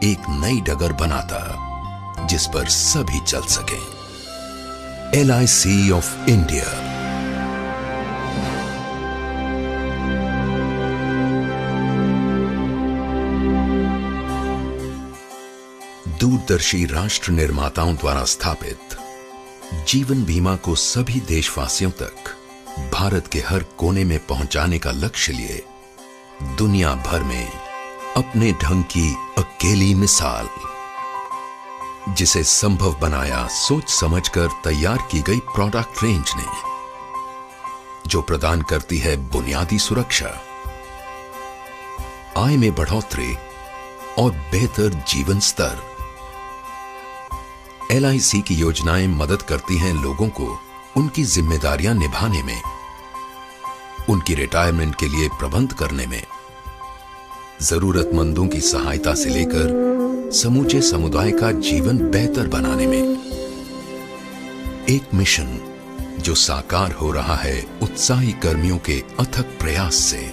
एक नई डगर बनाता जिस पर सभी चल सकें। LIC of India. दूरदर्शी राष्ट्र निर्माताओं द्वारा स्थापित जीवन बीमा को सभी देशवासियों तक भारत के हर कोने में पहुंचाने का लक्ष्य लिए दुनिया भर में अपने ढंग की अकेली मिसाल, जिसे संभव बनाया सोच समझकर तैयार की गई प्रोडक्ट रेंज ने, जो प्रदान करती है बुनियादी सुरक्षा, आय में बढ़ोतरी और बेहतर जीवन स्तर। LIC की योजनाएं मदद करती हैं लोगों को उनकी जिम्मेदारियां निभाने में, उनकी रिटायरमेंट के लिए प्रबंध करने में, जरूरतमंदों की सहायता से लेकर समूचे समुदाय का जीवन बेहतर बनाने में। एक मिशन जो साकार हो रहा है उत्साही कर्मियों के अथक प्रयास से।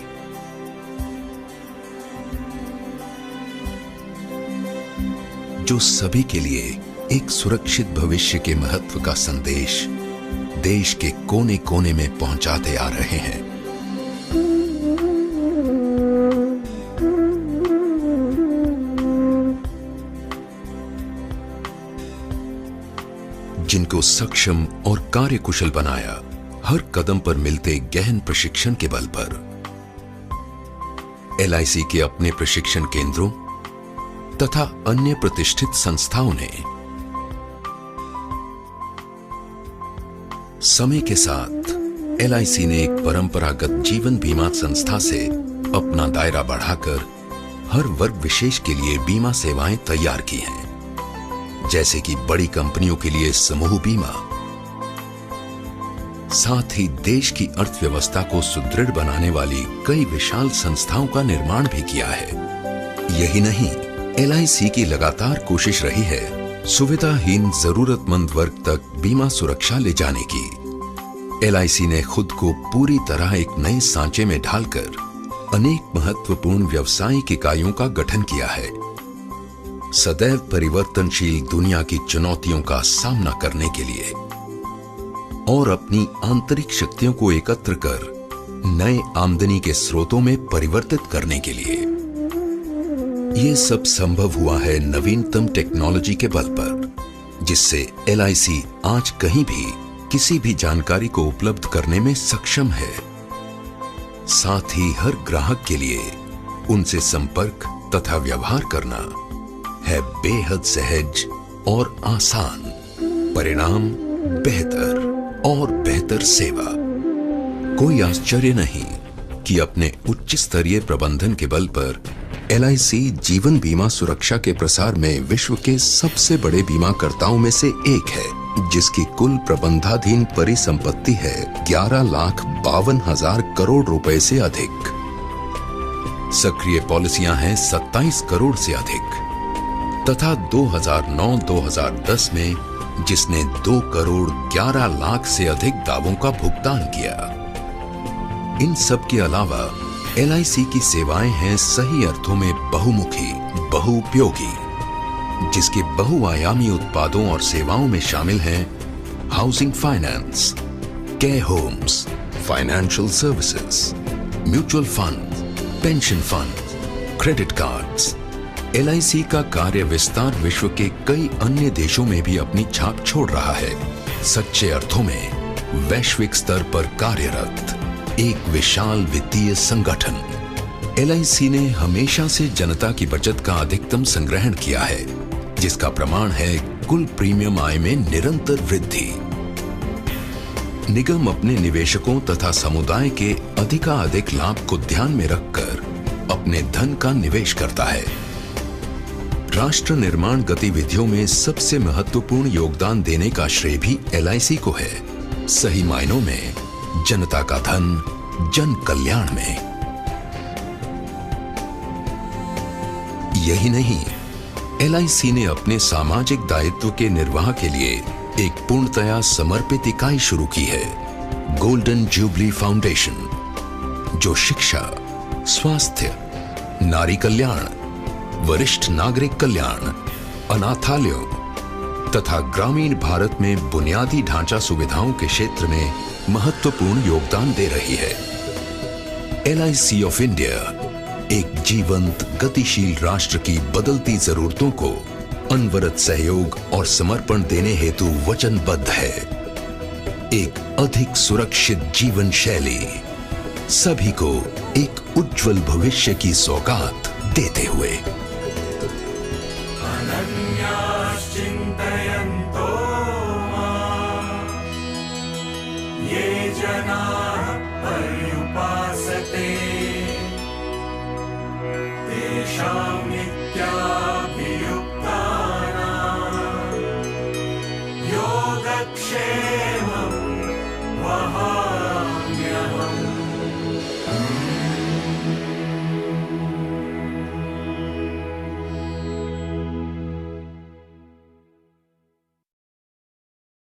जो सभी के लिए एक सुरक्षित भविष्य के महत्व का संदेश देश के कोने कोने में पहुंचाते आ रहे हैं। जिनको सक्षम और कार्यकुशल बनाया हर कदम पर मिलते गहन प्रशिक्षण के बल पर। LIC के अपने प्रशिक्षण केंद्रों तथा अन्य प्रतिष्ठित संस्थाओं ने समय के साथ LIC ने एक परंपरागत जीवन बीमा संस्था से अपना दायरा बढ़ाकर हर वर्ग विशेष के लिए बीमा सेवाएं तैयार की हैं, जैसे कि बड़ी कंपनियों के लिए समूह बीमा। साथ ही देश की अर्थव्यवस्था को सुदृढ़ बनाने वाली कई विशाल संस्थाओं का निर्माण भी किया है। यही नहीं, LIC की लगातार कोशिश रही है सुविधाहीन जरूरतमंद वर्ग तक बीमा सुरक्षा ले जाने की। LIC ने खुद को पूरी तरह एक नए सांचे में ढालकर अनेक महत्वपूर्ण व्यावसायिक इकाइयों का गठन किया है, सदैव परिवर्तनशील दुनिया की चुनौतियों का सामना करने के लिए और अपनी आंतरिक शक्तियों को एकत्र कर नए आमदनी के स्रोतों में परिवर्तित करने के लिए। ये सब संभव हुआ है नवीनतम टेक्नोलॉजी के बल पर, जिससे LIC आज कहीं भी किसी भी जानकारी को उपलब्ध करने में सक्षम है। साथ ही हर ग्राहक के लिए उनसे संपर्क तथा व्यवहार करना है बेहद सहज और आसान। परिणाम बेहतर और बेहतर सेवा। कोई आश्चर्य नहीं कि अपने उच्च स्तरीय प्रबंधन के बल पर LIC जीवन बीमा सुरक्षा के प्रसार में विश्व के सबसे बड़े बीमाकर्ताओं में से एक है, जिसकी कुल प्रबंधाधीन परिसंपत्ति है 11,52,000 करोड़ रुपए से अधिक। सक्रिय पॉलिसियां हैं 27 करोड़ से अधिक तथा 2009-2010 में जिसने 2 करोड़ 11 लाख से अधिक दावों का भुगतान किया। इन सब के अलावा LIC की सेवाएं हैं सही अर्थों में बहुमुखी, बहुउपयोगी, जिसके बहुआयामी उत्पादों और सेवाओं में शामिल हैं housing finance, care homes, financial services, mutual fund, pension fund, credit cards. LIC का कार्य विस्तार विश्व के कई अन्य देशों में भी अपनी छाप छोड़ रहा है। सच्चे अर्थों में वैश्विक स्तर पर कार्यरत एक विशाल वित्तीय संगठन। LIC ने हमेशा से जनता की बचत का अधिकतम संग्रहण किया है, जिसका प्रमाण है कुल प्रीमियम आय में निरंतर वृद्धि। निगम अपने निवेशकों तथा समुदाय के अधिकाधिक लाभ को ध्यान में रखकर अपने धन का निवेश करता है। राष्ट्र निर्माण गतिविधियों में सबसे महत्वपूर्ण योगदान देने का श्रेय भी LIC को है। सही मायनों में जनता का धन जन कल्याण में। यही नहीं, LIC ने अपने सामाजिक दायित्व के निर्वाह के लिए एक पूर्णतया समर्पित इकाई शुरू की है, गोल्डन जुबली फाउंडेशन, जो शिक्षा, स्वास्थ्य, नारी कल्याण, वरिष्ठ नागरिक कल्याण, अनाथालयों तथा ग्रामीण भारत में बुनियादी ढांचा सुविधाओं के क्षेत्र में महत्वपूर्ण योगदान दे रही है। LIC ऑफ इंडिया एक जीवंत, गतिशील राष्ट्र की बदलती जरूरतों को अनवरत सहयोग और समर्पण देने हेतु वचनबद्ध है। एक अधिक सुरक्षित जीवन शैली, सभी को एक उज्जवल भविष्य की सौगात देते हुए। चिंतयन्तो मां ये जना